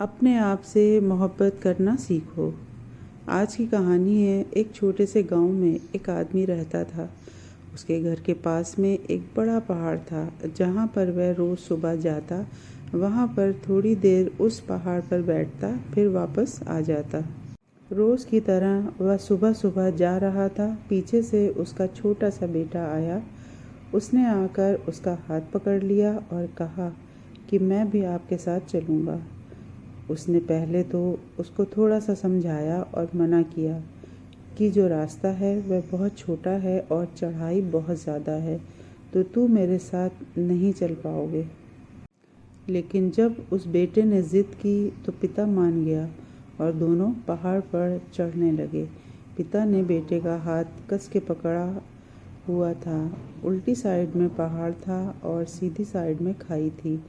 अपने आप से मोहब्बत करना सीखो। आज की कहानी है, एक छोटे से गांव में एक आदमी रहता था। उसके घर के पास में एक बड़ा पहाड़ था, जहां पर वह रोज़ सुबह जाता, वहां पर थोड़ी देर उस पहाड़ पर बैठता, फिर वापस आ जाता। रोज़ की तरह वह सुबह सुबह जा रहा था। पीछे से उसका छोटा सा बेटा आया। उसने आकर उसका हाथ पकड़ लिया और कहा कि मैं भी आपके साथ चलूँगा। उसने पहले तो उसको थोड़ा सा समझाया और मना किया कि जो रास्ता है वह बहुत छोटा है और चढ़ाई बहुत ज़्यादा है, तो तू मेरे साथ नहीं चल पाओगे। लेकिन जब उस बेटे ने ज़िद की तो पिता मान गया और दोनों पहाड़ पर चढ़ने लगे। पिता ने बेटे का हाथ कस के पकड़ा हुआ था। उल्टी साइड में पहाड़ था और सीधी साइड में खाई थी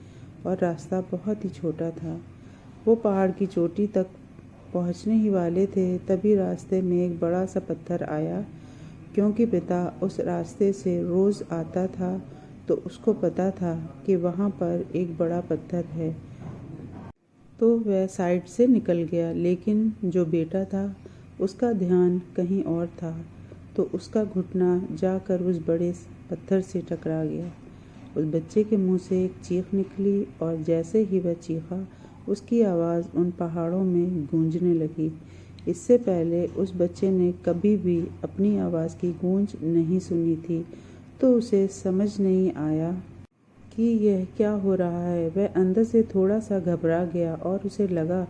और रास्ता बहुत ही छोटा था। वो पहाड़ की चोटी तक पहुंचने ही वाले थे, तभी रास्ते में एक बड़ा सा पत्थर आया। क्योंकि पिता उस रास्ते से रोज़ आता था, तो उसको पता था कि वहाँ पर एक बड़ा पत्थर है, तो वह साइड से निकल गया। लेकिन जो बेटा था उसका ध्यान कहीं और था, तो उसका घुटना जाकर उस बड़े पत्थर से टकरा गया। उस बच्चे के मुंह से एक चीख निकली और जैसे ही वह चीखा, उसकी आवाज़ उन पहाड़ों में गूंजने लगी। इससे पहले उस बच्चे ने कभी भी अपनी आवाज़ की गूंज नहीं सुनी थी, तो उसे समझ नहीं आया कि यह क्या हो रहा है। वह अंदर से थोड़ा सा घबरा गया और उसे लगा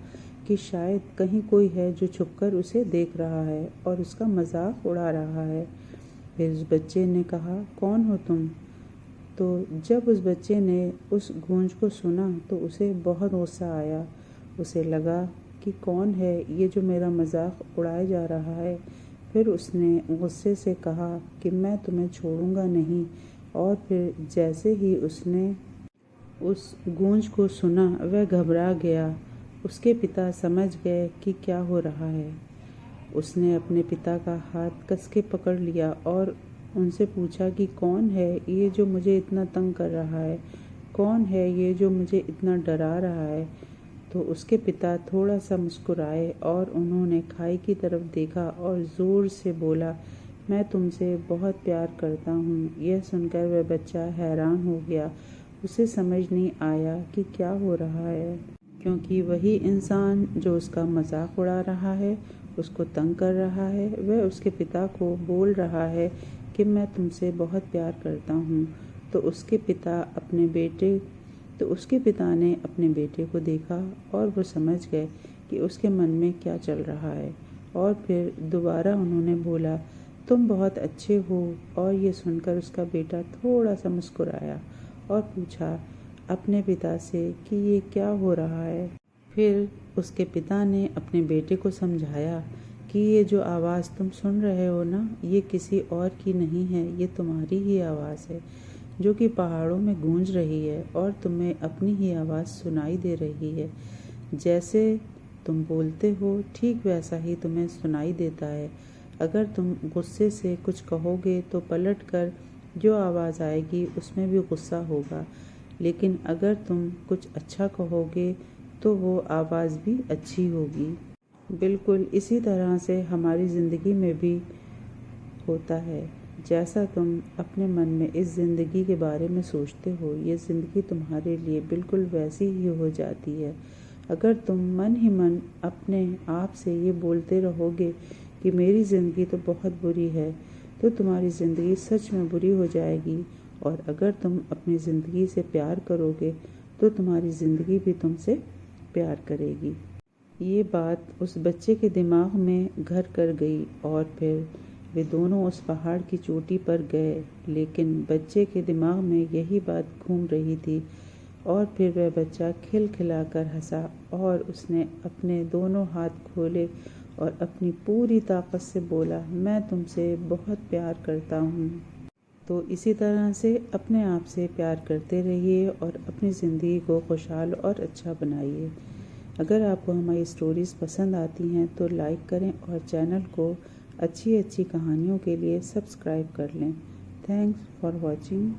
कि शायद कहीं कोई है जो छुपकर उसे देख रहा है और उसका मजाक उड़ा रहा है। फिर उस बच्चे ने कहा, कौन हो तुम? तो जब उस बच्चे ने उस गूंज को सुना तो उसे बहुत गुस्सा आया। उसे लगा कि कौन है ये जो मेरा मजाक उड़ाया जा रहा है। फिर उसने गुस्से से कहा कि मैं तुम्हें छोड़ूंगा नहीं। और फिर जैसे ही उसने उस गूंज को सुना, वह घबरा गया। उसके पिता समझ गए कि क्या हो रहा है। उसने अपने पिता का हाथ कस के पकड़ लिया और उनसे पूछा कि कौन है ये जो मुझे इतना तंग कर रहा है, कौन है ये जो मुझे इतना डरा रहा है। तो उसके पिता थोड़ा सा मुस्कुराए और उन्होंने खाई की तरफ देखा और ज़ोर से बोला, मैं तुमसे बहुत प्यार करता हूँ। यह सुनकर वह बच्चा हैरान हो गया। उसे समझ नहीं आया कि क्या हो रहा है, क्योंकि वही इंसान जो उसका मजाक उड़ा रहा है, उसको तंग कर रहा है, वह उसके पिता को बोल रहा है कि मैं तुमसे बहुत प्यार करता हूँ। तो उसके पिता ने अपने बेटे को देखा और वो समझ गए कि उसके मन में क्या चल रहा है। और फिर दोबारा उन्होंने बोला, तुम बहुत अच्छे हो। और ये सुनकर उसका बेटा थोड़ा सा मुस्कुराया और पूछा अपने पिता से कि ये क्या हो रहा है। फिर उसके पिता ने अपने बेटे को समझाया कि ये जो आवाज़ तुम सुन रहे हो ना, ये किसी और की नहीं है, ये तुम्हारी ही आवाज़ है जो कि पहाड़ों में गूंज रही है और तुम्हें अपनी ही आवाज़ सुनाई दे रही है। जैसे तुम बोलते हो ठीक वैसा ही तुम्हें सुनाई देता है। अगर तुम गुस्से से कुछ कहोगे तो पलट कर जो आवाज़ आएगी उसमें भी गुस्सा होगा, लेकिन अगर तुम कुछ अच्छा कहोगे तो वो आवाज़ भी अच्छी होगी। बिल्कुल इसी तरह से हमारी ज़िंदगी में भी होता है। जैसा तुम अपने मन में इस ज़िंदगी के बारे में सोचते हो, ये ज़िंदगी तुम्हारे लिए बिल्कुल वैसी ही हो जाती है। अगर तुम मन ही मन अपने आप से ये बोलते रहोगे कि मेरी ज़िंदगी तो बहुत बुरी है, तो तुम्हारी ज़िंदगी सच में बुरी हो जाएगी। और अगर तुम अपनी ज़िंदगी से प्यार करोगे तो तुम्हारी ज़िंदगी भी तुमसे प्यार करेगी। ये बात उस बच्चे के दिमाग में घर कर गई और फिर वे दोनों उस पहाड़ की चोटी पर गए। लेकिन बच्चे के दिमाग में यही बात घूम रही थी। और फिर वह बच्चा खिलखिलाकर हंसा और उसने अपने दोनों हाथ खोले और अपनी पूरी ताकत से बोला, मैं तुमसे बहुत प्यार करता हूँ। तो इसी तरह से अपने आप से प्यार करते रहिए और अपनी ज़िंदगी को खुशहाल और अच्छा बनाइए। अगर आपको हमारी स्टोरीज़ पसंद आती हैं तो लाइक करें और चैनल को अच्छी अच्छी कहानियों के लिए सब्सक्राइब कर लें। Thanks for watching.